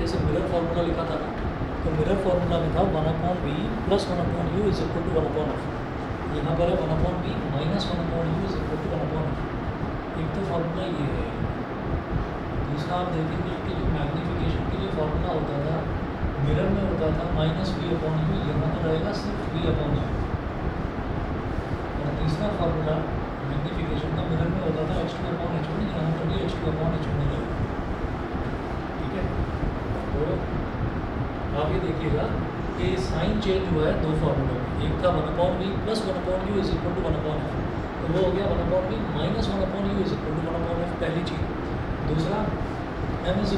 जैसे mirror formula लिखा था ना, तो मिरर फार्मूला में था 1/v + 1/u = 1/f। यहाँ पर है 1/v - 1/u = 1/f। एक तो फार्मूला ये है। दूसरा आप देखेंगे कि जो मैग्नीफिकेशन के लिए फार्मूला होता था मिरर में होता था -v/u, यहाँ पर रहेगा सिर्फ v/u। और तीसरा फार्मूला मैग्नीफिकेशन का मिरर में होता था h2/h1, यहाँ पर भी h2/h1 रहेगा। ठीक है, तो आगे देखिएगा कि साइन चेंज हुआ है दो फार्मूलों में। एक था 1/v + 1/u = 1/f, तो वो हो गया 1/v - 1/u = 1/f, पहली चीज़। दूसरा m =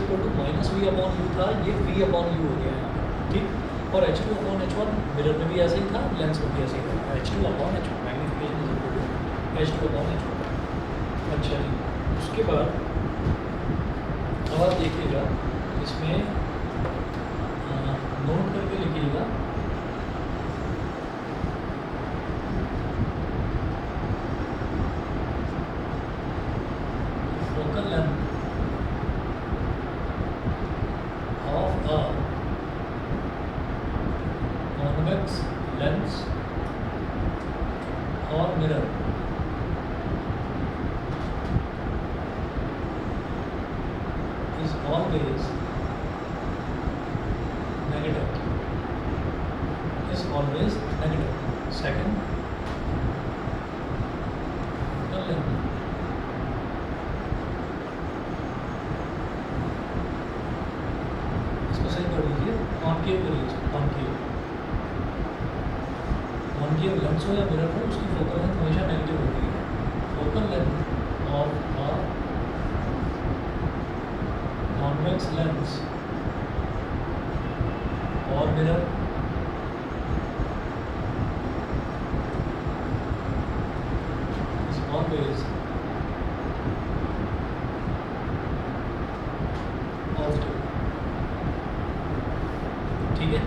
-v/u था, ये v/u हो गया यहाँ पर। ठीक, और h2/h1 मिरर में भी ऐसे ही था, लेंस में भी ऐसे ही था, h2/h1 मैग्नीफिकेशन = h2/h1। अच्छा जी, उसके बाद अब आप देखिएगा इसमें नोट करके लिखिएगा focal length of a convex lens और mirror is always negative. Is always negative. Second, focal length इसको सही कर लीजिए, कॉनकेव कर लीजिए, कॉनकेव लेंस हो या मिरर हो, उसकी फोकल लेंथ हमेशा नेगेटिव होती है। Focal length of a convex lens or mirror is always positive। ठीक है,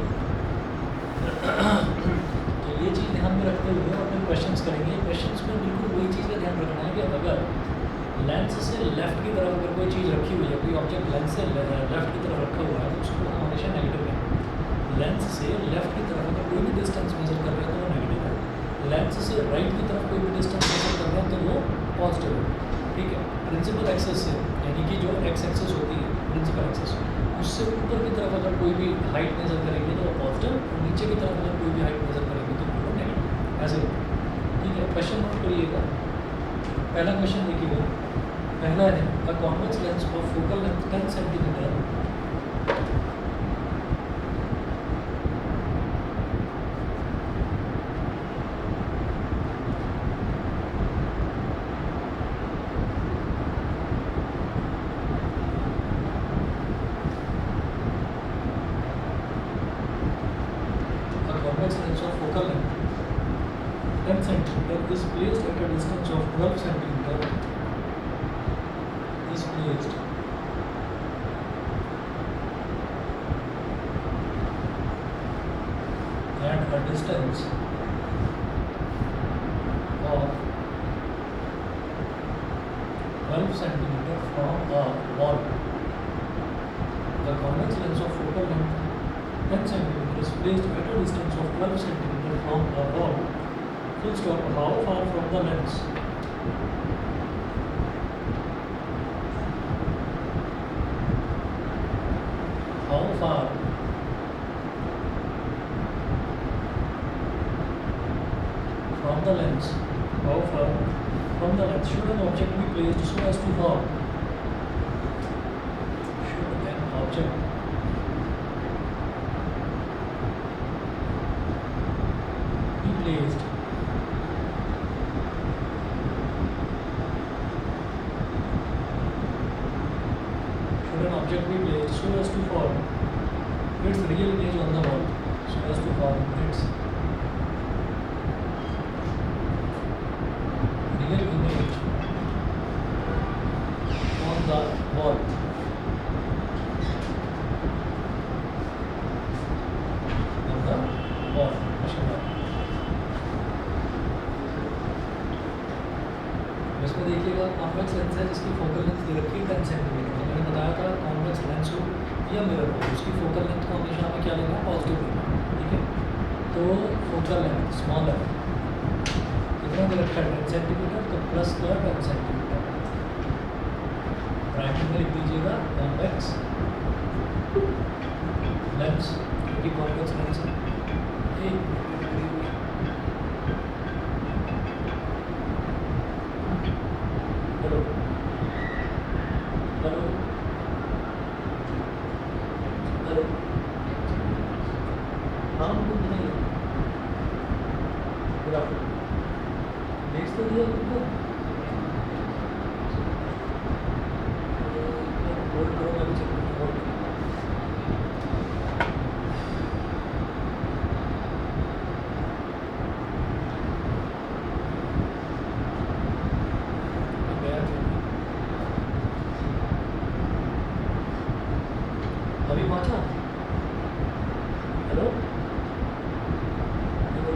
तो ये चीज़ ध्यान में रखते हुए अपने क्वेश्चंस करेंगे। क्वेश्चंस में बिल्कुल वही चीज़ का ध्यान रखना है कि अगर लेंस से लेफ्ट की तरफ अगर कोई चीज़ रखी हुई है, कोई ऑब्जेक्ट लेंस से लेफ्ट की तरफ रखा हुआ है, तो उसको हम हमेशा नेगेटिव करेंगे। लेंस से लेफ्ट की तरफ अगर कोई भी डिस्टेंस मेजर कर रहे हैं तो वो नेगेटिव है। लेंस से राइट की तरफ कोई भी डिस्टेंस मेजर कर रहे हैं तो वो पॉजिटिव है। ठीक है, प्रिंसिपल एक्सेस से, यानी कि जो एक्स एक्सेस होती है प्रिंसिपल एक्सेस, उससे ऊपर की तरफ अगर कोई भी हाइट मेजर करेंगे तो वो पॉजिटिव, और नीचे की तरफ अगर कोई भी हाइट मेजर करेंगे तो वो नेगेटिव, ऐसे होता है। ठीक है, क्वेश्चन नोट करिएगा। पहला क्वेश्चन देखिएगा, पहला है a convex lens of focal length 10 centimetre is placed at a distance of 12 centimeter is placed at a distance of 12 centimeter from a wall. The convex lens of focal length 10 centimeter is placed at a distance of 12 centimeter from a wall. Full stop. How far from the lens? How far from the lens? How far from the lens should an object be placed so as to fall? Should an object be placed so as to form its real image on the wall, so as to form its real image on the wall. इसमें देखिएगा convex lens है जिसकी focal length दे रखी है 10 centimetre. मैंने बताया था convex lens हो या मिरर हो, उसकी फोकल लेंथ को हमेशा हमें क्या लेना है, पॉजिटिव लेना है, ठीक है। तो फोकल लेंथ स्मॉलर कितना दे रखा है 10 सेंटीमीटर, तो प्लस का 10 सेंटीमीटर, ब्रैकेट में लिख दीजिएगा कॉन्वेक्स लेंस, क्योंकि कॉन्वेक्स लेंस है। हेलो हेलो हेलो, हाँ कुछ नहीं, गुड आफ्टरनून, भेज तो दिया तुमको, होल्ड करो, मैं भी चेक करता हूँ। अभी पहुँचा, हेलो हेलो,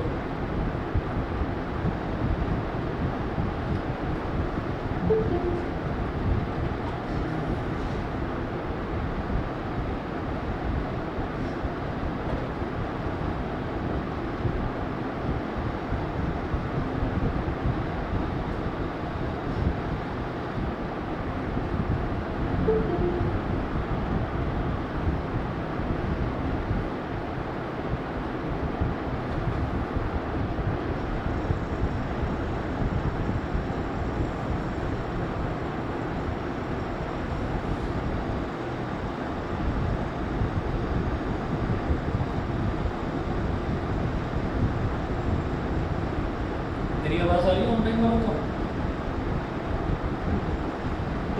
मेरी आवाज़ आ रही है ऑनलाइन वालों को?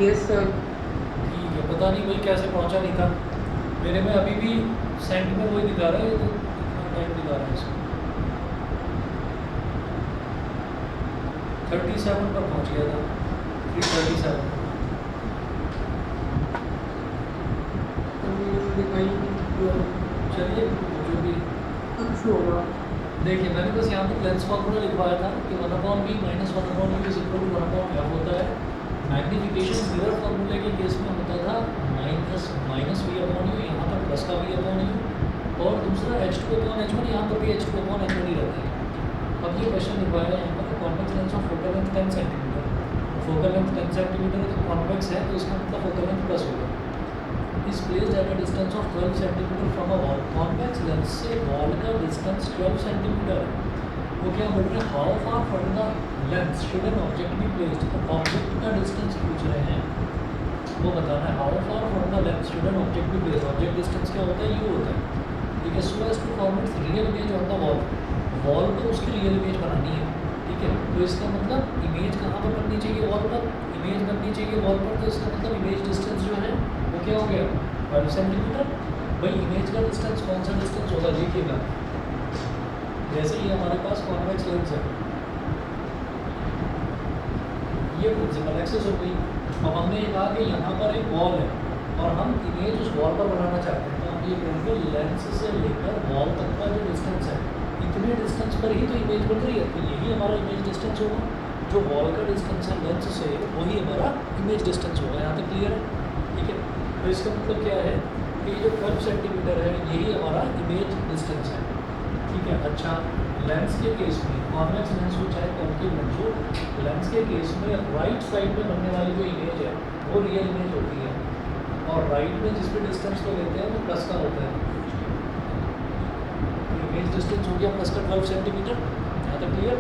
Yes sir. ठीक है, पता नहीं भाई कैसे पहुंचा नहीं था, मेरे में अभी भी सेंट में वही दिखा रहा है, ये तो कितना टाइम दिखा रहा है इसमें, 37 पर पहुंच गया था, 337। चलिए जो भी कुछ होगा। देखिए, मैंने बस यहाँ पर लेंस फार्मूला लिखवाया था कि 1/b minus 1/u is equal to 1/f होता है। मैग्नीफिकेशन मिरर फार्मूले के केस में होता था माइनस v/u, यहाँ पर प्लस का v/u, और दूसरा h2/h1, यहाँ पर भी h2/h1 ही रहता है। अब ये क्वेश्चन लिखवाया है यहाँ पर, convex lens of focal length 10 centimetre, focal length 10 centimetre है तो कॉन्वेक्स है, तो इसका मतलब फोकल लेंथ प्लस होगा। Is placed at a distance of 12 centimetre from a wall, convex lens से वॉल का डिस्टेंस 12 सेंटीमीटर है। वो क्या बोल रहे हैं, how far from the lens should an object be placed, तो ऑब्जेक्ट का डिस्टेंस पूछ रहे हैं, वो बताना है how far from the lens should an object be placed. Object distance क्या होता है, यू होता है, ठीक है। So as to form its real image on the wall, wall पर उसकी रियल इमेज बनानी है, ठीक है। तो इसका मतलब इमेज कहाँ पर बननी चाहिए, वॉल पर इमेज बननी चाहिए वॉल पर, तो इसका मतलब इमेज डिस्टेंस जो है वो क्या हो गया, 12 सेंटीमीटर। भाई इमेज का डिस्टेंस कौन सा डिस्टेंस होगा, देखिएगा, जैसे ही हमारे पास कॉन्वेक्स लेंस है, ये प्रिंसिपल एक्सेस हो गई। अब हमने ये कहा कि यहाँ पर एक वॉल है और हम इमेज उस वॉल पर बनाना चाहते हैं, तो हम ये कहेंगे लेंस से लेकर वॉल तक का जो डिस्टेंस है, इतने डिस्टेंस पर ही तो इमेज बन रही है, तो यही हमारा इमेज डिस्टेंस होगा। जो वॉल का डिस्टेंस है लेंस से, वही हमारा इमेज डिस्टेंस होगा। यहाँ तक क्लियर है, ठीक है। तो इसका मतलब क्या है कि ये जो 12 सेंटीमीटर है, यही हमारा इमेज डिस्टेंस है, ठीक है। अच्छा, लेंस के केस में, कॉन्वेक्स लेंस हो चाहे कॉन्केव लेंस हो, लेंस के केस में राइट साइड में बनने वाली जो इमेज है वो रियल इमेज होती है, और राइट में जिस भी डिस्टेंस को लेते हैं वो प्लस का होता है। इमेज डिस्टेंस हो गया प्लस का 12 सेंटीमीटर, यहाँ तक क्लियर,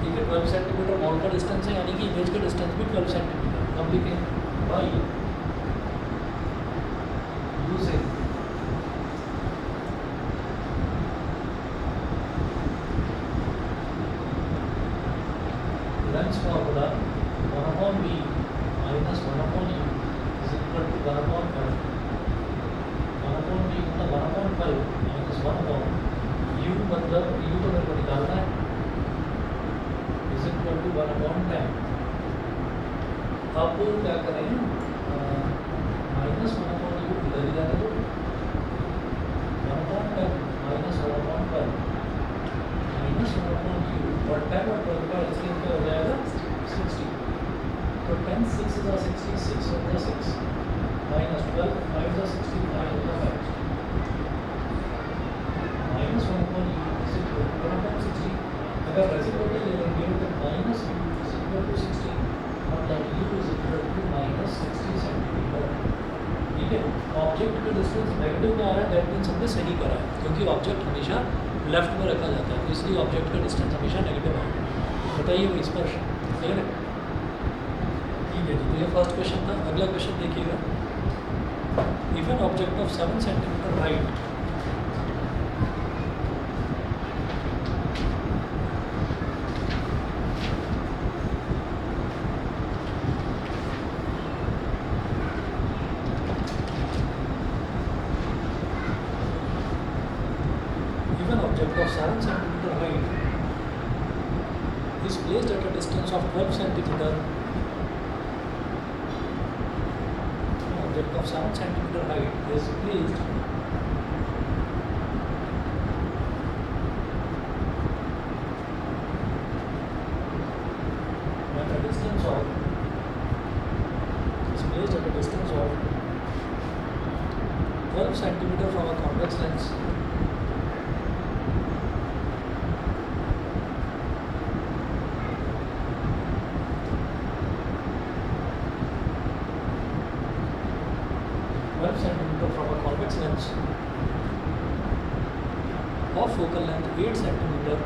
ठीक है। 12 सेंटीमीटर वॉल का डिस्टेंस है, यानी कि इमेज का डिस्टेंस भी 12 सेंटीमीटर। अब लिखें भाई using lens formula 1/b minus 1/u is equal to 1/f, 1/b मतलब 1/12 माइनस 1/u, मतलब u तो मेरे को निकालना है, इज इक्वल टू 1/10। अब क्या करें, माइनस 1/u इधर ही जाने दो, 1/10 माइनस 1/12 माइनस 1/u, और 10 और 12 का एलसीएम क्या हो जाएगा, 60। तो 10 6 is 60, 6 होता है 6, माइनस 12 5 द 65 द 5 minus 1 upon u is equal to 1 upon 60। अगर रेसिप्रोकल ले लेंगे तो minus u is equal to 60 मतलब u is equal to minus 60 centimetre. ठीक है, ऑब्जेक्ट का डिस्टेंस नेगेटिव में आ रहा है, दैट मीन्स हमने सही करा है, क्योंकि ऑब्जेक्ट हमेशा लेफ्ट में रखा जाता है, तो इसलिए ऑब्जेक्ट का डिस्टेंस हमेशा नेगेटिव आएगा। बताइए वो स्पर्श क्लियर है? ठीक है जी, तो ये फर्स्ट क्वेश्चन था। अगला क्वेश्चन देखिएगा, if an object of 7 centimetre height of 7 centimeter height is placed at a distance of 12 centimeter. An object of 7 centimeter height is placed at a distance of 12 centimeter from a convex lens. From a convex lens of focal length 8 centimeter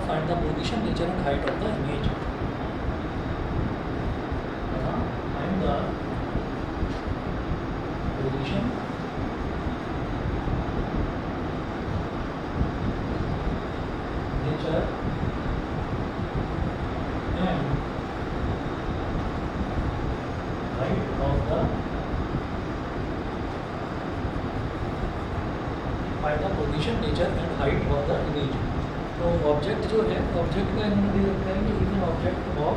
find the position, nature and height of the image. Find the position, nature and height of the position, nature and height of the image. तो object जो है, object का इन्होंने दे रखा है कि even object of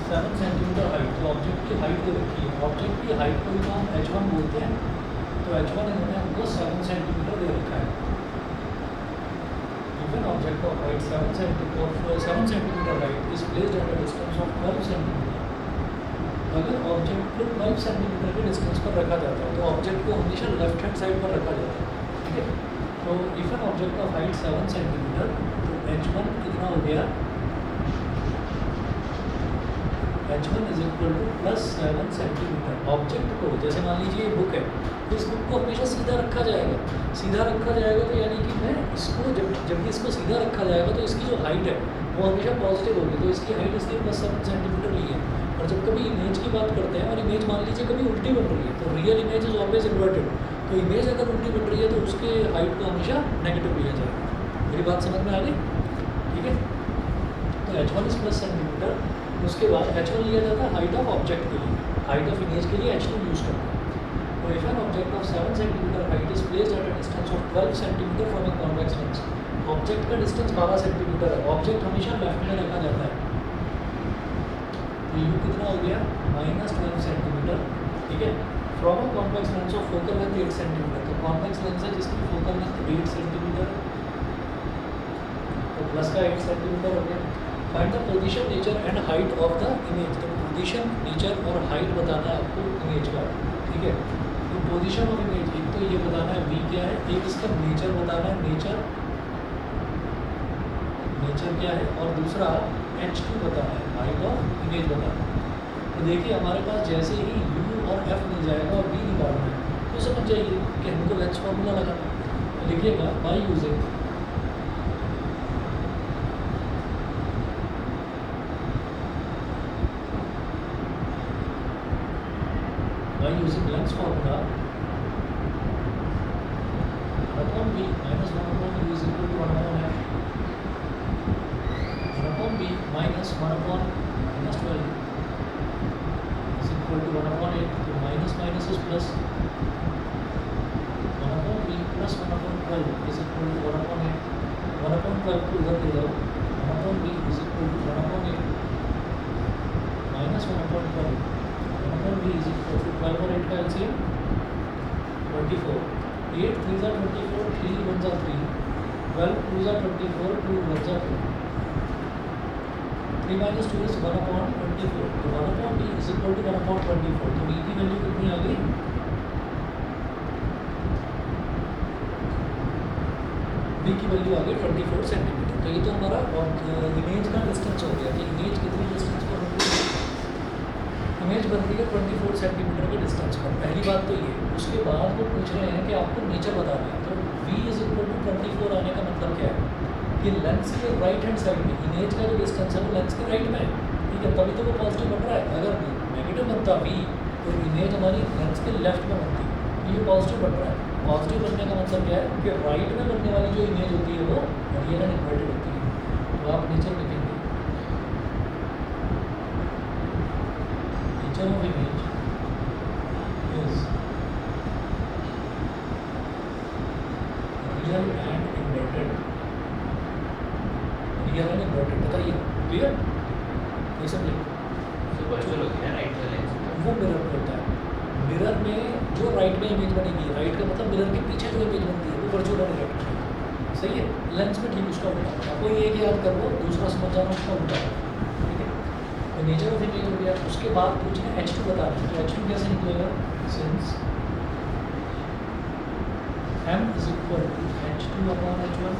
7 centimetre height, तो object की हाइट दे रखी है। ऑब्जेक्ट की हाइट को भी हम h1 बोलते हैं, तो h1 इन्होंने हमको 7 सेंटीमीटर दे रखा है। Even object of height 7 centimetre height is placed at a distance of 12 centimetre. अगर ऑब्जेक्ट को 12 सेंटीमीटर के डिस्टेंस पर रखा जाता है, तो ऑब्जेक्ट को हमेशा लेफ्ट हैंड साइड पर रखा जाता है। ठीक है, तो if an object of height 7 centimetre, तो h1 कितना हो गया, h1 is equal two plus 7 centimetre. Object को, जैसे मान लीजिए ये बुक है, तो इस बुक को हमेशा सीधा रखा जाएगा। सीधा रखा जाएगा तो यानी कि मैं इसको जब इसको सीधा रखा जाएगा तो इसकी जो हाइट है वो हमेशा पॉजिटिव होगी, तो इसकी हाइट इसलिए प्लस 7 सेंटीमीटर ली है। और जब कभी इमेज की बात करते हैं और इमेज मान लीजिए कभी उल्टी बन रही है, तो real image is always inverted, तो इमेज अगर उल्टी बन रही है तो उसके हाइट को हमेशा नेगेटिव लिया जाएगा। मेरी बात समझ में आ गई? ठीक है, तो h1 इज प्लस सेंटीमीटर, उसके बाद h1 लिया जाता है हाइट ऑफ ऑब्जेक्ट के लिए, हाइट ऑफ इमेज के लिए h2 यूज़ करते हैं। तो if an object of 7 centimetre height is placed at a distance of 12 centimetre from a convex lens, object का डिस्टेंस 12 सेंटीमीटर है, ऑब्जेक्ट हमेशा लेफ्ट में रखा जाता है, तो u कितना हो गया, माइनस 12 सेंटीमीटर। ठीक है, from a convex lens of focal length 8 centimetre, तो कॉन्वेक्स लेंस है जिसकी फोकल लेंथ 8 सेंटीमीटर, तो प्लस का 8 सेंटीमीटर हो गया। Find the position, nature and height of the image, तो पोजीशन, नेचर और हाइट बताना है आपको इमेज का। ठीक है, तो पोजीशन ऑफ इमेज, एक तो ये बताना है v क्या है, एक इसका नेचर बताना है, नेचर क्या है, और दूसरा h2 बताना है, हाइट ऑफ इमेज बताना है। तो देखिए हमारे पास जैसे ही u और f मिल जाएगा और v निकालना है, तो समझ जाइए कि हमको लेंस फॉर्मूला लगाना है। तो लिखिएगा by using lens formula upon v minus 1 upon u is equal to 1 upon f, 1 upon v minus 1 upon minus 12 is equal to 1 upon 8, तो minus minus is plus, 1 upon v plus 1 upon 12 is equal to 1 upon 8, 1 upon 12 को उधर ले जाओ, 1 upon v is equal to 1 upon 8 minus 1 upon 12, 1 upon of v is equal to 12 और 8 का LCM 24, 8 3 जा 24, 3 1 जा 3, 12 2 जा 24, 2 1 जा 2, 3 minus 2 is 1 upon 24, तो 1 upon v is equal to 1 upon 24, तो v की वैल्यू कितनी आ गई? v की वैल्यू आ गई 24 सेंटीमीटर। तो ये तो हमारा इमेज का डिस्टेंस हो गया कि इमेज कितनी डिस्टेंस पर बन रही है। इमेज बन रही है 24 सेंटीमीटर के डिस्टेंस पर। पहली बात तो ये, उसके बाद वो पूछ रहे हैं कि आपको नेचर बताना है। तो v इज इक्वल टू 24 आने का मतलब क्या है कि लेंस के राइट हैंड साइड में इमेज का जो डिस्टेंस है वो लेंस के राइट में है, ठीक है, तभी तो वो पॉजिटिव बन रहा है। अगर नेगेटिव बनता v तो इमेज हमारी लेंस के लेफ्ट में बनती, ये पॉजिटिव बन रहा है। पॉजिटिव बनने का मतलब क्या है कि राइट में बनने वाली जो इमेज होती है वो रियल एंड इन्वर्टेड होती है। तो आप नेचर लिखेंगे, nature of image is real and inverted, real and inverted. बताइए, क्लियर? ये सब लिखो। वर्चुअल होती है राइट वाले वो मिरर में होता है। मिरर में जो राइट में इमेज बनेगी, राइट का मतलब मिरर के पीछे जो इमेज बनती है वो वर्चुअल एंड इन्वर्टेड है, सही है। लेंस में ठीक उसका उल्टा होता है। आपको ये कि याद कर लो, दूसरा समझ जाना उसका उल्टा है, ठीक है। तो नेचर ऑफ इमेज हो गया। उसके बाद पूछना H2 बता दें, तो H2 कैसे निकलेगा? Since m is equal to H2 upon H1,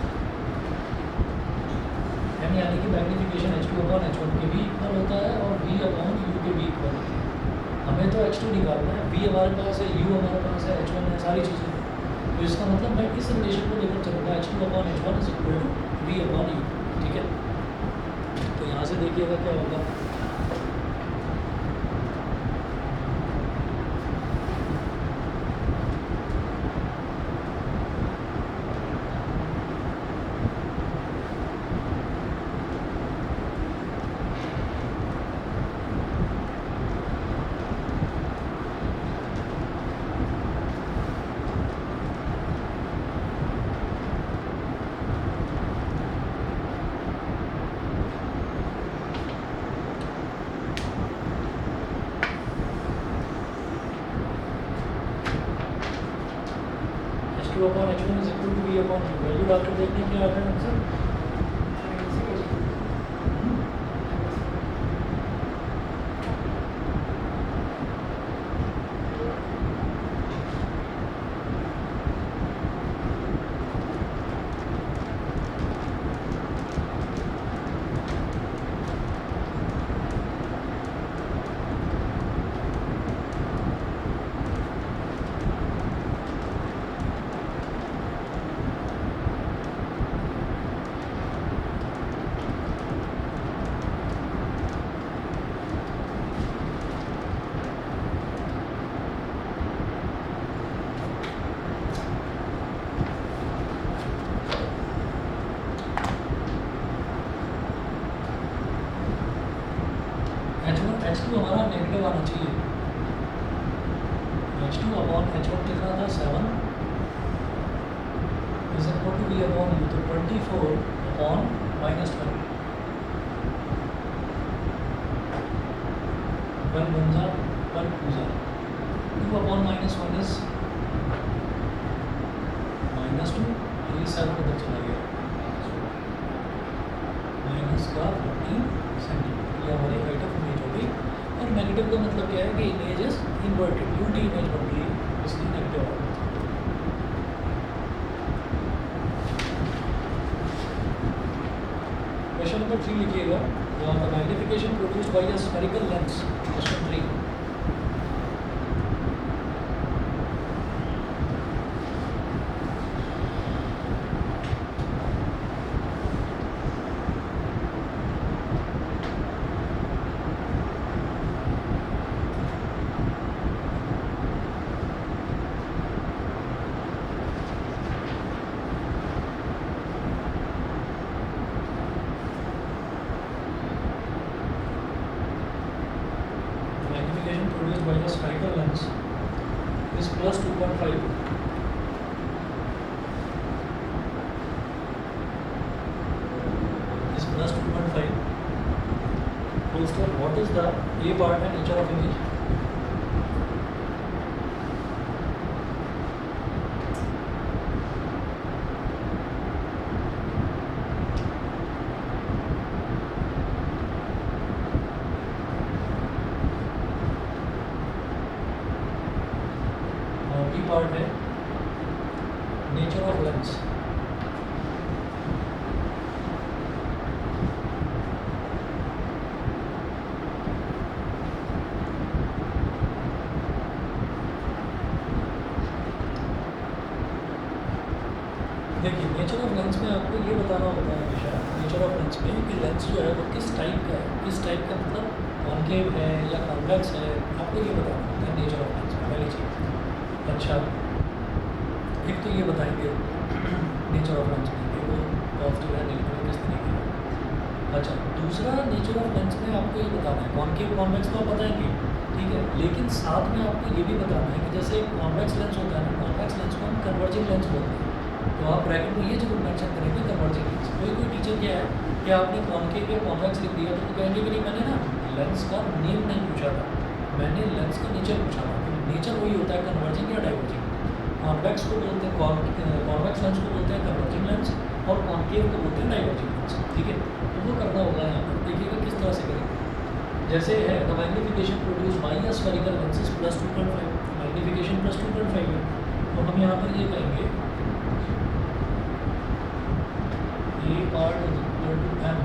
m यानी कि मैग्नीफिकेशन H2 अपॉन H1 के भी इक्वल होता है और v अपॉन u के भी इक्वल होता है। हमें तो H2 निकालना है, v हमारे पास है, u हमारे पास है, H1 है, सारी चीज़ें। तो इसका मतलब मैं इस रिलेशन को लेकर चलूँगा, H2 upon H1 is equal to v upon u, ठीक है। तो यहाँ से देखिएगा क्या होगा। H2 upon H1 is equal to v upon u। Value डालकर देखने क्या आता है आंसर? H2 हमारा नेगेटिव आना चाहिए। H2 अपॉन H1 कितना था? 7 is equal to v upon u, तो 24 अपॉन -1 1 बन जा 1 2 जा 2 अपॉन -1 इज -2, ये 7 उधर चला गया, माइनस का 14 सेंटीमीटर। ये हमारी हाइट ऑफ इमेज हो गई। और नेगेटिव का मतलब क्या है कि image is inverted, UT image बन रही है, इसलिए नेगेटिव आ रहा है। क्वेश्चन नंबर 3 लिखिएगा, the magnification produced by a spherical lens. Question 3, produced by the spherical lens is plus 2.5. Is plus 2.5. Whole square. What is the A part and nature of image? Part है nature of lens. देखिए nature of lens में आपको ये बताना होता है हमेशा, nature of lens में कि लेंस जो है वो किस टाइप का है, किस टाइप का मतलब कॉन्केव है या कॉन्वेक्स है, आपको ये बताना होता है नेचर ऑफ लेंस में पहली चीज़। अच्छा, एक तो ये बताएंगे नेचर ऑफ लेंस में कि वो पॉजिटिव है नेगेटिव है किस तरीके का। अच्छा, दूसरा नेचर ऑफ लेंस में आपको ये बताना है कॉन्केव कॉन्वेक्स तो आप बताएंगे, ठीक है, लेकिन साथ में आपको ये भी बताना है कि जैसे कॉन्वेक्स लेंस होता है ना, कॉन्वेक्स लेंस को हम कन्वर्जिंग लेंस बोलते हैं, तो आप ब्रैकेट में ये जरूर मेंशन करेंगे कन्वर्जिंग लेंस। कोई टीचर क्या है कि आपने कॉन्केव या कॉन्वेक्स लिख दिया तो वो कहेंगे कि नहीं मैंने ना लेंस का नेम नहीं पूछा था, मैंने लेंस का नेचर पूछा था। तो नेचर वही होता है कन्वर्जिंग या डाइवर्जिंग। कॉन्वेक्स को बोलते हैं कॉन्वेक्स लेंस को बोलते हैं कन्वर्जिंग लेंस और कॉन्केव को बोलते हैं डाइवर्जिंग लेंस, ठीक है। तो वो करना होगा यहाँ पर, देखिएगा किस तरह से करेंगे। जैसे है the magnification produce by a spherical lenses plus 2.5, magnification plus 2.5 है, तो हम यहाँ पर ये कहेंगे A part is equal to M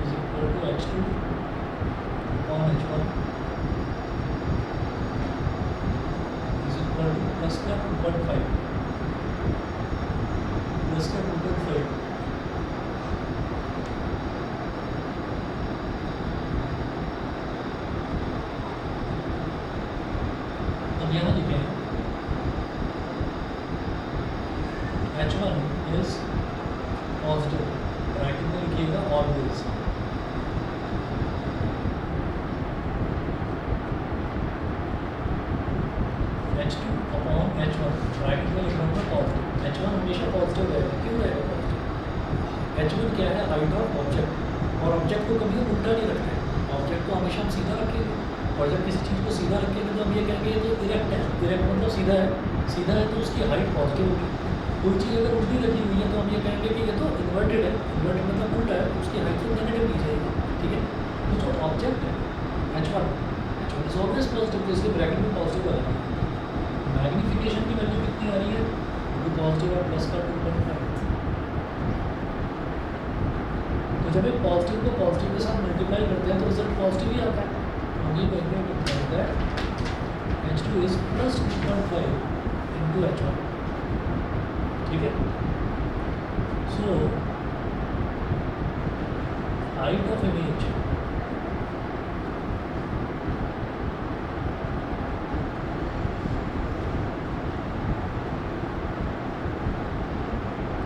is equal to H2 upon H1 is equal to plus का 2.5 plus का 2.5। अब यहाँ लिखें H1 is पॉजिटिव, ब्रैकेट में लिखिएगा always, H2 upon H1 bracket में लिखना होगा पॉजिटिव। H1 हमेशा पॉजिटिव रहेगा, क्यों रहेगा पॉजिटिव? H1 क्या है, हाइट ऑफ ऑब्जेक्ट, और ऑब्जेक्ट को कभी हम उल्टा नहीं रखते हैं, ऑब्जेक्ट को हमेशा हम सीधा रखेंगे, और जब किसी चीज़ को सीधा रखेंगे तो हम ये कहेंगे ये तो इरेक्ट है, इरेक्ट मतलब सीधा है, सीधा है तो उसकी हाइट पॉजिटिव होगी। कोई चीज़ अगर उल्टी रखी हुई है तो हम ये कहेंगे कि ये तो इन्वर्टेड है, इन्वर्टेड मतलब उल्टा है, उसकी हाइट तो नेगेटिव दी जाएगी, ठीक है। तो जो ऑब्जेक्ट है H1 इज ऑलवेज पॉजिटिव, तो इसके ब्रैकेट में पॉजिटिव आ रही है। मैग्निफिकेशन की वैल्यू कितनी आ रही है, वो पॉजिटिव और प्लस का 2.5। तो जब एक पॉजिटिव को पॉजिटिव के साथ मल्टीप्लाई करते हैं तो रिजल्ट पॉजिटिव ही आता है। हम ये कहेंगे कि H2 is plus 2.5 into H1, ठीक है। So height of image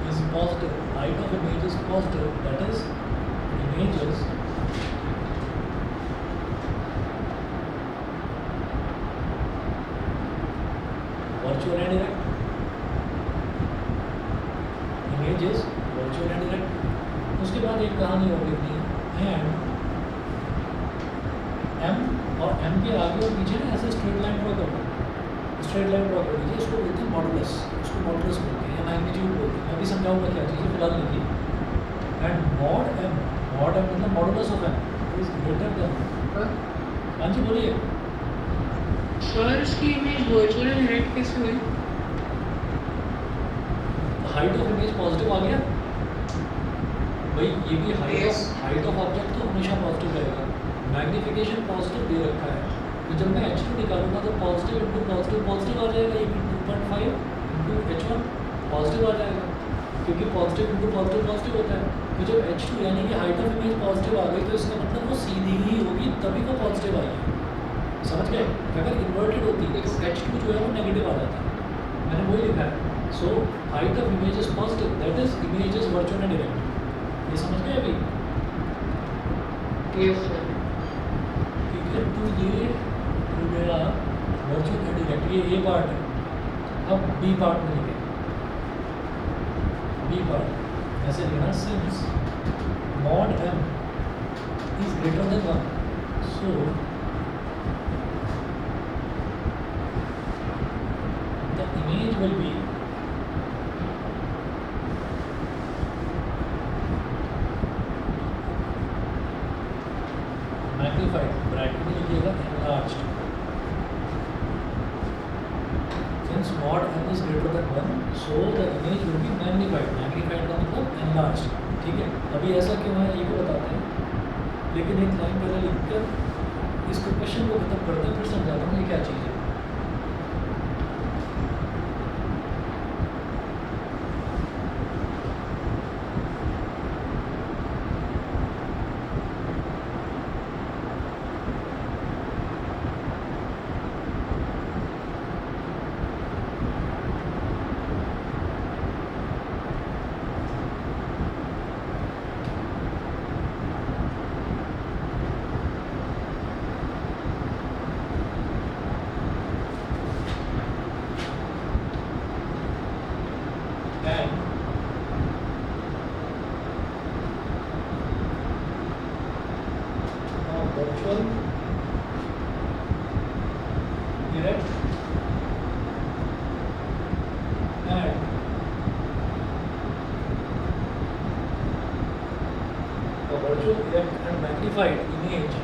is positive, height of image is positive, that is images virtual and direct, images virtual and direct। उसके बाद एक कहानी और लिखनी है, एंड M और M के आगे और पीछे ना ऐसे स्ट्रेट लाइन ड्रॉ कर दो, स्ट्रेट लाइन ड्रॉ कर दीजिए, इसको बोलते हैं मॉडुलस, इसको मॉडुलस बोलते हैं या मैग्नीट्यूड बोलते हैं। मैं भी समझाऊंगा क्या चीज़ है, फिलहाल लिखिए। एंड मॉड M मतलब modulus of M is greater than, हाँ जी बोलिए। सर इसकी इमेज वर्चुअल एंड डायरेक्ट कैसे हुई? हाइट ऑफ इमेज पॉजिटिव आ गया भाई, ये भी Yes. हाइट ऑफ ऑब्जेक्ट तो हमेशा पॉजिटिव रहेगा, मैग्निफिकेशन पॉजिटिव दे रखा है, तो जब मैं H2 निकालूंगा तो पॉजिटिव इंटू पॉजिटिव पॉजिटिव आ जाएगा, ये भी 2.5 इंटू H1 पॉजिटिव आ जाएगा, क्योंकि पॉजिटिव इंटू पॉजिटिव पॉजिटिव होता है। तो जब H2 यानी कि हाइट ऑफ इमेज पॉजिटिव आ गई तो इसका मतलब वो सीधी ही होगी, तभी वो पॉजिटिव आई है, समझ गए। अगर इन्वर्टेड होती तो H2 जो है वो नेगेटिव आ जाता, मैंने वही लिखा है। So height of image is positive, that is image is virtual and direct, ये समझ गए अभी? Yes sir. ठीक है, तो ये हो गया वर्चुअल एंड डायरेक्ट, ये ए पार्ट है। अब बी पार्ट में लिखें, बी पार्ट ऐसे लिखना, since mod M is greater than 1, so the image will B magnified, bracket में लिखिएगा enlarged, so the image will B magnified, magnified का मतलब एनलार्ज, ठीक है। अभी ऐसा क्यों है ये भी बताते हैं, लेकिन एक लाइन पहले लिखकर इसको क्वेश्चन को खत्म करते हैं, फिर समझाता हूँ ये क्या चीज़ है। Virtual direct and the virtual direct and magnified image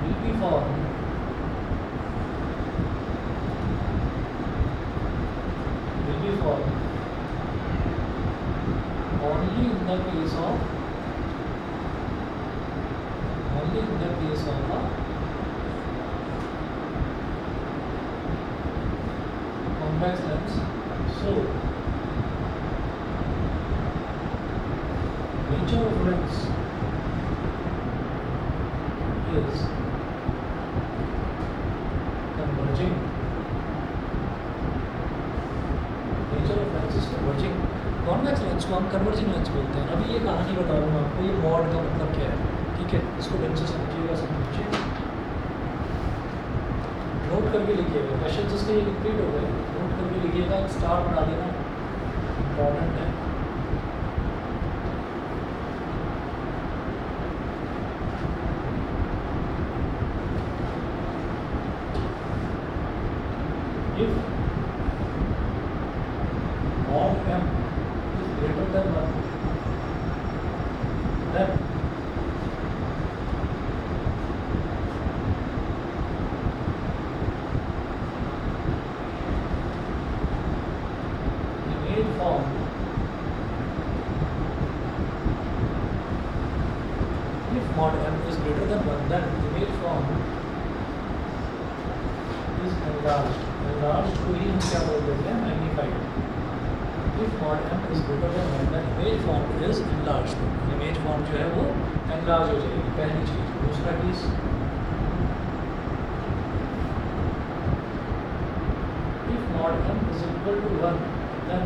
will be formed only in the case of a convex lens. So nature of lens is converging. Nature of lens is converging. Convex lens को हम converging lens बोलते हैं। अभी ये कहानी बता रहा हूँ आपको, ये मॉड का मतलब क्या है, ठीक है। इसको ढंग से समझिएगा, समझिए, नोट करके लिखिएगा। क्वेश्चन इसके ये रिपीट हो गए, नोट करके लिखिएगा, स्टार बना देना, इम्पॉर्टेंट है। If mod m greater than 1, then image form if mod m is greater than 1, then image form is enlarged. Enlarged को ही हम क्या बोल देते हैं, magnified. If mod m is greater than 1, then image form is enlarged. Image form जो है वो enlarge हो जाएगी, पहली चीज। दूसरा चीज, if mod m is equal to 1, then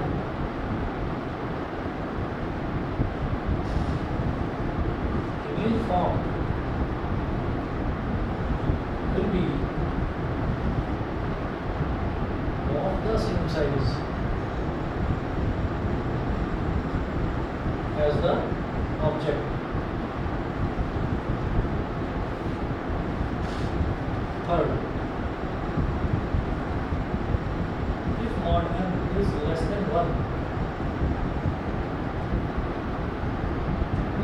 image form will be of the same size as the object. Third, if mod m is less than 1,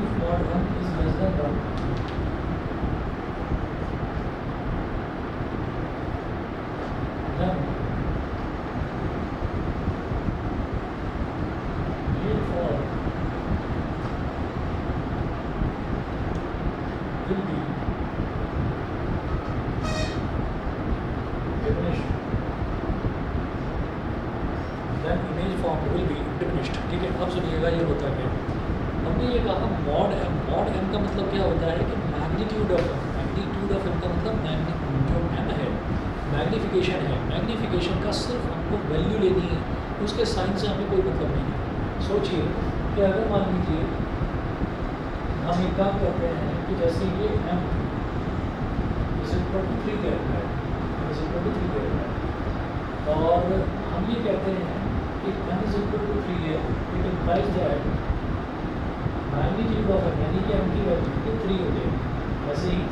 if mod m is less than 1, then image form will be diminished. Then image form will be diminished. ठीक है, अब सुनिएगा ये होता क्या है। हमने ये कहा mod m, mod m का मतलब क्या होता है कि magnitude of m, magnitude of m का मतलब जो m है मैग्नीफिकेशन है। मैग्नीफिकेशन का सिर्फ हमको वैल्यू लेनी है, उसके साइन से हमें कोई मतलब नहीं है। सोचिए कि अगर मान लीजिए हम एक काम करते हैं कि जैसे ये m इज इक्वल टू 3 कह रहा है, इज इक्वल टू 3 कह रहा है, और हम ये कहते हैं कि m इज इक्वल टू 3 है, it implies that magnitude of m यानी कि m की वैल्यू 3 हो जाएगी। वैसे ही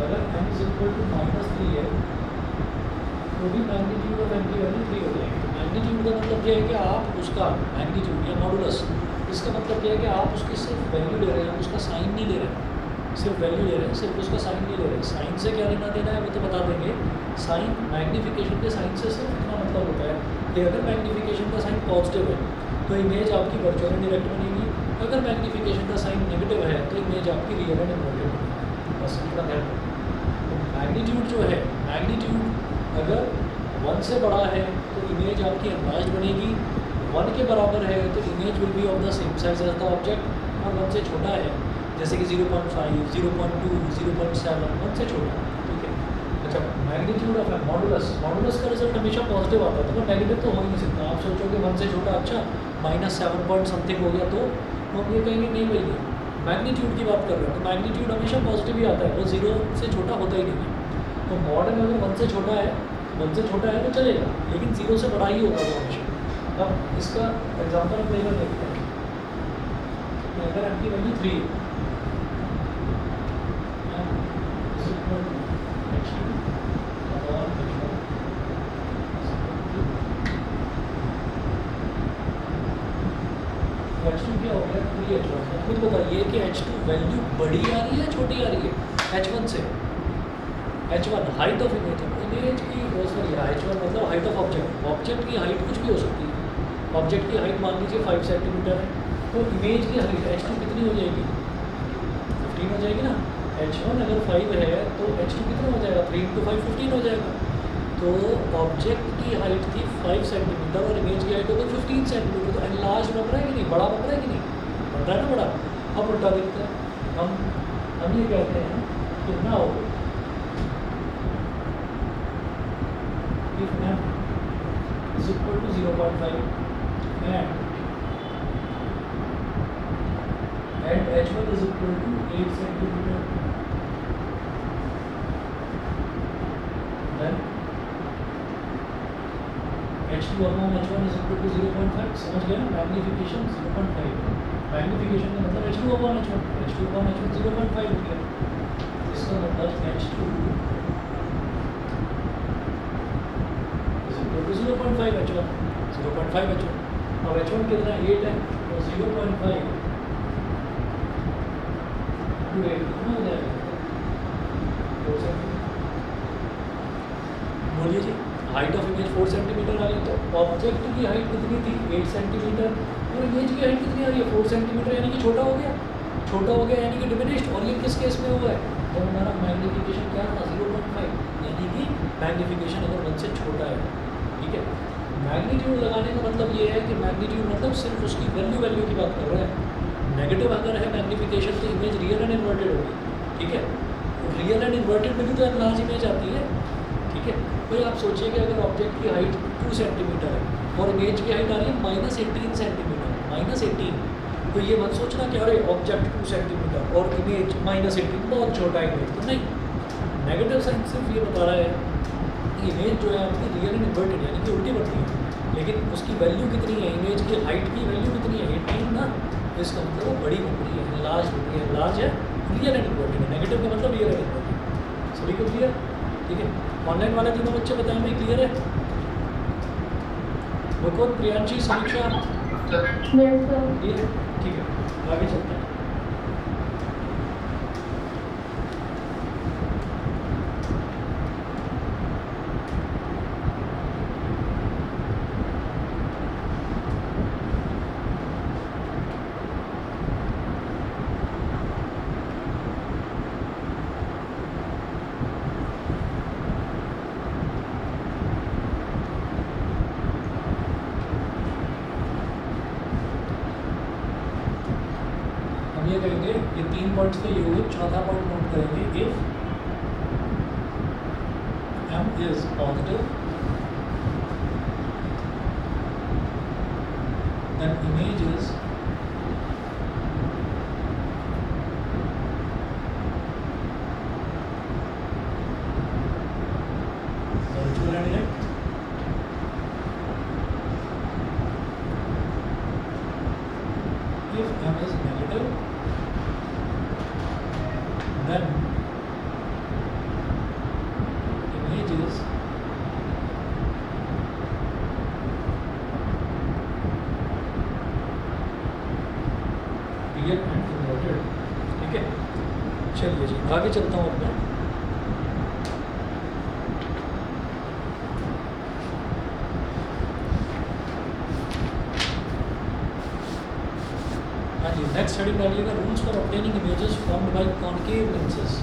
अगर m इज इक्वल टू -3 है तो भी मैग्नीट्यूड ऑफ m की वैल्यू 3 हो जाएगी। तो मैग्नीट्यूड का मतलब ये है कि आप उसका मैग्नीट्यूड या मॉडुलस, इसका मतलब क्या है कि आप उसकी सिर्फ वैल्यू ले रहे हैं, उसका साइन नहीं ले रहे हैं। सिर्फ वैल्यू ले रहे हैं, सिर्फ उसका साइन नहीं ले रहे हैं। साइन से क्या लेना देना है वो तो बता देंगे। साइन मैग्नीफिकेशन के साइन से सिर्फ इतना मतलब होता है कि अगर मैग्नीफिकेशन का साइन पॉजिटिव है तो इमेज आपकी वर्चुअल एंड डायरेक्ट बनेगी, अगर मैग्नीफिकेशन का साइन नेगेटिव है तो इमेज आपकी रियल एंड इन्वर्टेड बनेगी। बस इतना ध्यान रखना। तो मैग्नीट्यूड जो है, मैग्नीट्यूड अगर 1 से बड़ा है तो इमेज आपकी एनलार्ज बनेगी, 1 के बराबर है तो image will be of the same size as the object, और 1 से छोटा है जैसे कि 0.5, 0.2, 0.7, 1 से छोटा, ठीक है। अच्छा, मैग्नीट्यूड ऑफ मॉडुलस, मॉडुलस का रिजल्ट हमेशा पॉजिटिव आता है, तो नेगेटिव तो हो ही नहीं सकता। आप सोचोगे 1 से छोटा, अच्छा -7 पॉइंट समथिंग हो गया, तो हम ये कहेंगे नहीं भैया मैग्नीट्यूड की बात कर रहे हैं, तो मैग्नीट्यूड हमेशा पॉजिटिव ही आता है, वो 0 से छोटा होता ही नहीं है। तो मॉडल अगर 1 से छोटा है, 1 से छोटा है तो चलेगा, लेकिन 0 से बड़ा ही होगा वो हमेशा। अब इसका एग्जाम्पल हम लेकर देखते हैं। अगर आपकी वैल्यू 3 है, H2 क्या हो गया 3H1। खुद बताइए कि H2 वैल्यू बड़ी आ रही है छोटी आ रही है H1 से। H1 हाइट ऑफ इमेज की, सॉरी H1 मतलब हाइट ऑफ ऑब्जेक्ट, ऑब्जेक्ट की हाइट कुछ भी हो सकती है। ऑब्जेक्ट की हाइट मान लीजिए 5 सेंटीमीटर है, तो इमेज की हाइट H2 कितनी हो जाएगी, 15 हो जाएगी ना। H1 अगर 5 है तो H2 कितना हो जाएगा, 3 × 5 15 हो जाएगा। तो ऑब्जेक्ट की हाइट थी 5 सेंटीमीटर और इमेज की हाइट हो गई 15 सेंटीमीटर, तो एनलार्ज बन रहा है कि नहीं, बड़ा बन रहा है कि नहीं, बन रहा है ना बड़ा। अब उल्टा देखते हैं, हम ये कहते हैं कि now if m is equal to 0.5 and h1 is equal to 8 centimeter, then h2 upon h1 is equal to 0.5। समझ गए ना, मैग्नीफिकेशन 0.5, मैग्नीफिकेशन का मतलब h2 upon h1, h2 upon h1 0.5 हो गया। इसका मतलब h2 0.5 H1, 0.5 H1। अब H1 कितना 8 है, तो 0.5 × 8 कितना हो जाएगा, 4 सेंटीमीटर। बोलिए जी, हाइट ऑफ इमेज 4 सेंटीमीटर आ रही, तो ऑब्जेक्ट की हाइट कितनी थी 8 सेंटीमीटर, और इमेज की हाइट कितनी आ रही है 4 सेंटीमीटर, यानी कि छोटा हो गया, छोटा हो गया यानी कि डिमिनिश्ड। और ये किस केस में हुआ है, जब हमारा मैग्नीफिकेशन क्या था 0.5, यानी कि मैग्नीफिकेशन अगर 1 से छोटा है, ठीक है। मैग्नीट्यूड लगाने का मतलब ये है कि मैग्नीट्यूड मतलब सिर्फ उसकी वैल्यू की बात कर रहे हैं। नेगेटिव अगर है मैग्नीफिकेशन तो इमेज रियल एंड इन्वर्टेड होगी, ठीक है। तो रियल एंड इन्वर्टेड में भी तो एनलार्ज इमेज आती है, ठीक है। तो आप सोचिए कि अगर ऑब्जेक्ट की हाइट 2 सेंटीमीटर है और इमेज की हाइट आ रही है -18 सेंटीमीटर, -18, तो ये मत सोचना कि अरे ऑब्जेक्ट 2 सेंटीमीटर और इमेज -18 बहुत छोटा इमेज, तो नहीं। नेगेटिव साइन सिर्फ ये बता रहा है इमेज जो है आपकी रियल एंड इन्वर्टेड यानी कि उल्टी बढ़ती है, लेकिन उसकी वैल्यू कितनी है, इमेज की हाइट की वैल्यू कितनी है 18 ना, तो इसका मतलब वो बड़ी बन रही है, लार्ज बन रही है, लार्ज है, रियल एंड इन्वर्टेड है। नेगेटिव का मतलब रियल एंड इन्वर्टेड। सभी को क्लियर, ठीक है। ऑनलाइन वाले तीनों बच्चे बताएं भाई क्लियर है, मुकुंद, प्रियांशी, समीक्षा, क्लियर है, ठीक है। आगे चलते हैं। ये करेंगे, ये 3 पॉइंट्स पे यूज, चौथा पॉइंट नोट करेंगे, if m is positive then image is virtual and direct। if m is negative then image is real and inverted, ठीक है। चलिए जी आगे चलता हूँ अपने। हाँ जी, नेक्स्ट हेडिंग डालिएगा rules for obtaining images formed by concave lenses.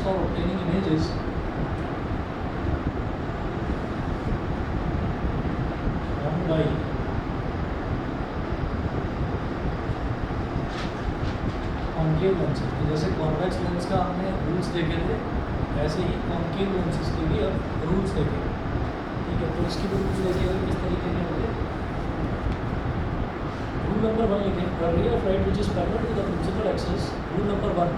For obtaining images formed by concave lenses. तो जैसे कॉन्वेक्स लेंस का हमने रूल्स देखे थे, ऐसे ही कॉनकेव लेंसेज के भी अब रूल्स देखेंगे। ठीक है, तो इसकी भी रूल्स देखिएगा किस तरीके के होंगे। रूल नंबर 1 लिखें, the ray of light which is parallel to the principal axis. Rule number 1,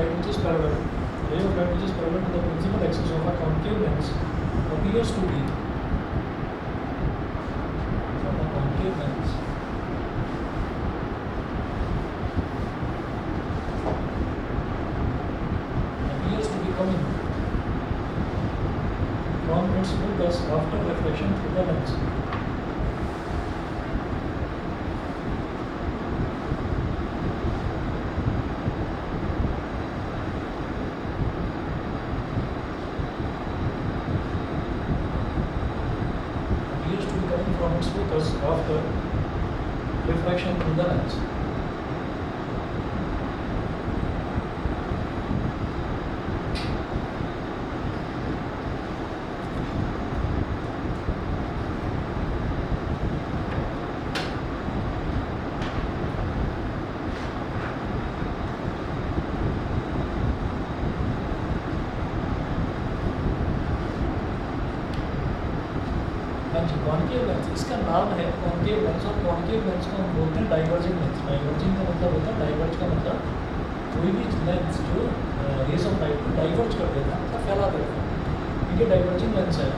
which is parallel, ray of light which is parallel to the principal axis of a concave lens appears to be from a concave lens appears to be coming from its focus after reflection through the lens. From its focus after refraction through the lens. Concave lens, इसका नाम है concave lens, और concave lens को हम बोलते हैं diverging lens. Diverging का मतलब होता है, डाइवर्ज का मतलब कोई भी लेंस जो रेस ऑफ लाइट को डाइवर्ज कर देता है, मतलब फैला देता है। ठीक है, डाइवर्जिंग लेंस है।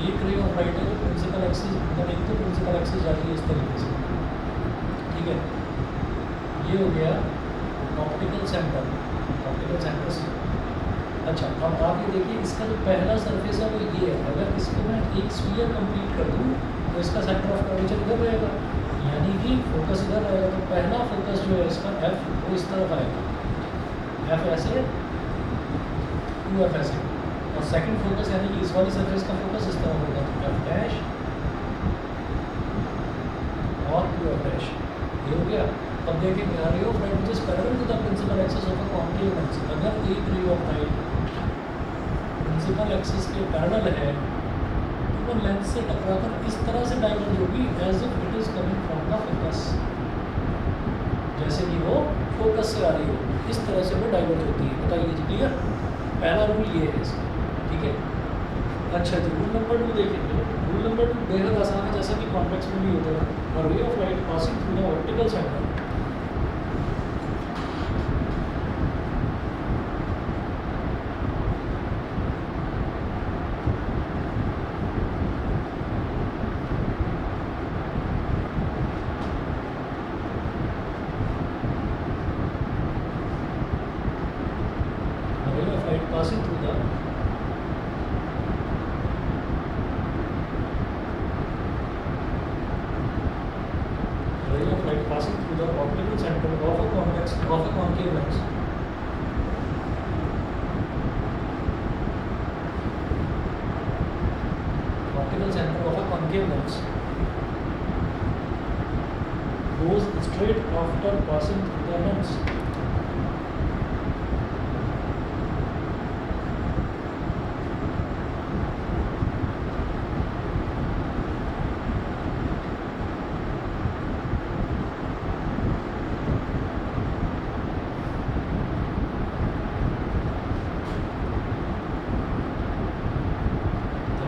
एक रे ऑफ लाइट है जो प्रिंसिपल एक्सिस, मतलब एक तो प्रिंसिपल एक्सिस जाती है इस तरीके से। ठीक है, ये हो गया ऑप्टिकल सेंटर, ऑप्टिकल सेंटर से। अच्छा, अब आप ये देखिए इसका जो पहला सरफेस है वो ये है। अगर इसको मैं एक स्फीयर कंप्लीट कर दूँ तो इसका सेंटर ऑफ कर्वेचर इधर रहेगा, यानी कि फोकस इधर रहेगा। तो पहला फोकस जो है इसका एफ वो इस तरफ आएगा, एफ ऐसे, टू एफ ऐसे, और सेकंड फोकस यानी कि इस वाली सरफेस का फोकस इस तरफ होगा, तो एफ डैश और टू एफ डैश। ये हो गया। अब देखेंगे ray of light which is parallel to the principal axis of a concave lens. अगर एक ray of light principal axis के पैरेलल है तो वो लेंस से टकराकर इस तरह से डाइवर्ज होगी as if it is coming from the focus, जैसे कि वो फोकस से आ रही हो, इस तरह से वो डाइवर्ज होती है। बताइए जी, क्लियर? पहला रूल ये है इसका। ठीक है, अच्छा जी, रूल नंबर 2 देखेंगे। रूल नंबर 2 बेहद आसान है, जैसा कि कॉन्वेक्स में भी होता है। और रे of light passing through the optical centre passing through the ray of light passing through the optical center of a convex of a concave lens. concave lens goes straight after passing through the lens.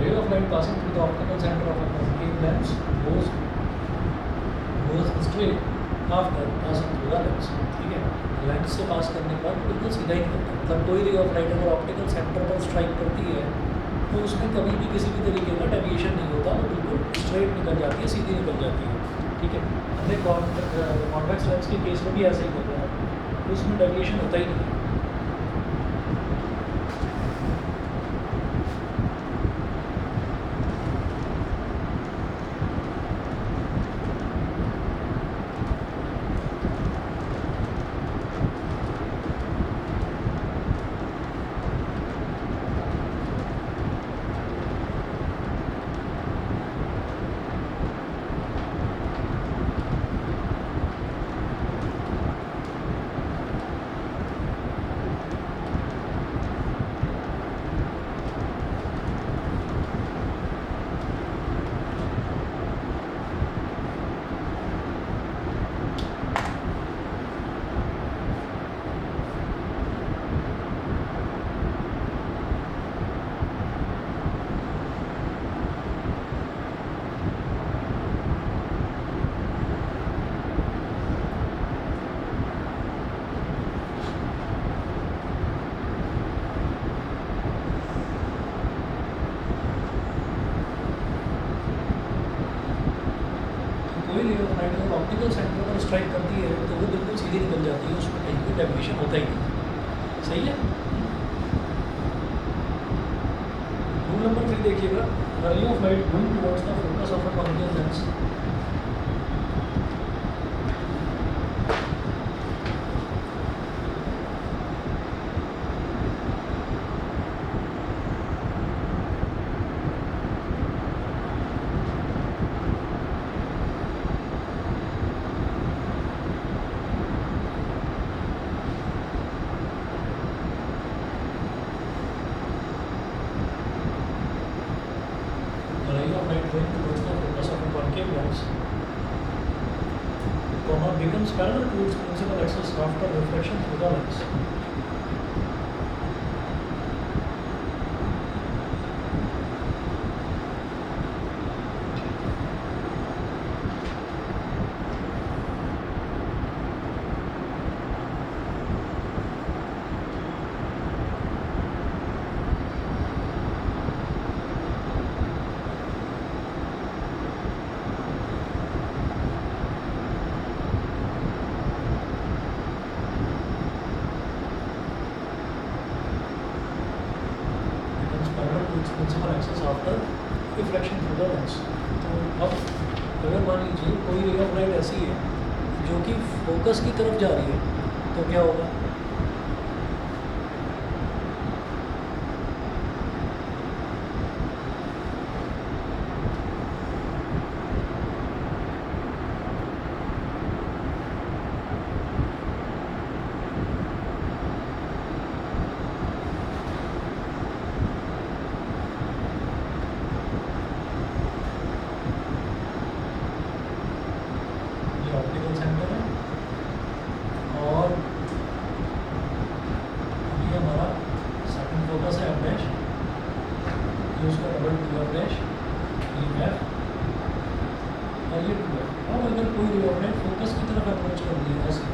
Ray of light passing through the optical center of a concave lens goes straight after passing through the lens. ठीक है, lens से पास करने के बाद बिल्कुल सीधा ही निकलता है. मतलब कोई रे ऑफ लाइट अगर ऑप्टिकल सेंटर पर स्ट्राइक करती है तो उसमें कभी भी किसी भी तरीके का डेविएशन नहीं होता, वो बिल्कुल स्ट्रेट निकल जाती है, सीधी निकल जाती है. ठीक है, हमने कॉन्वेक्स लेंस के केस में भी ऐसे ही होता है, तो उसमें डेविएशन होता ही नहीं है. कोई रे ऑफ लाइट अगर ऑप्टिकल सेंटर पर स्ट्राइक करती है तो वो बिल्कुल सीधी निकल जाती है, उसमें कहीं भी डेविएशन होता ही नहीं. सही है. रूल नंबर 3 देखिएगा. रे of light going towards the focus of a concave lens going towards the focus of a concave lens, becomes parallel to its principal axis after reflection through the lens. Principal axis after reflection through the lens. तो अब अगर मान लीजिए कोई रे of light ऐसी है जो कि फोकस की तरफ जा रही है तो क्या होगा. ऑप्टिकल सेंटर है और ये हमारा सेकंड फोकस है एफ डैश, ये उसका डबल टू एफ डैश, ये एफ और ये टू एफ. और अगर कोई रे ऑफ लाइट फोकस की तरफ अप्रोच कर रही है ऐसे,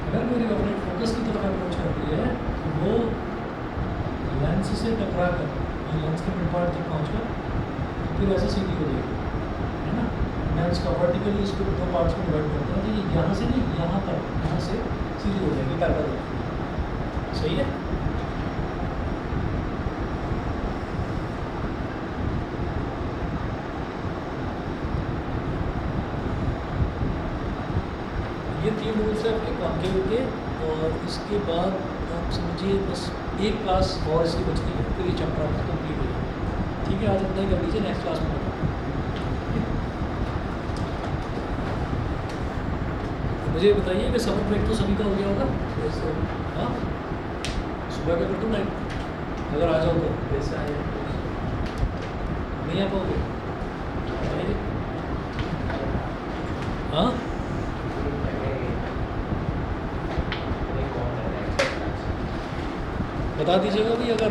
अगर कोई रे ऑफ लाइट फोकस की तरफ अप्रोच कर रही है तो वो लेंस से टकरा कर ये लेंस के मिड पार्ट तक पहुँच कर फिर ऐसे सीधी हो जाएगी, है ना. लेंस का वर्टिकली इसको दो पार्ट्स में डिवाइड करते हैं, तो ये यहाँ से नहीं यहाँ तक, यहाँ से सीधी हो जाएगी पैरेलल. सही है. आप समझिए बस एक क्लास और इसकी बचती है, फिर ये चैप्टर आपका कंप्लीट हो जाएगा। ठीक है, आज इतना ही कर लीजिए, नेक्स्ट क्लास में बताऊँ। मुझे बताइए कि समर ब्रेक तो सभी का हो गया होगा? हाँ, सुबह का कर दूँ टाइम, अगर आ जाओ तो? वैसे आए नहीं आ पाओगे? बताइए। हाँ, बता दीजिएगा भाई, अगर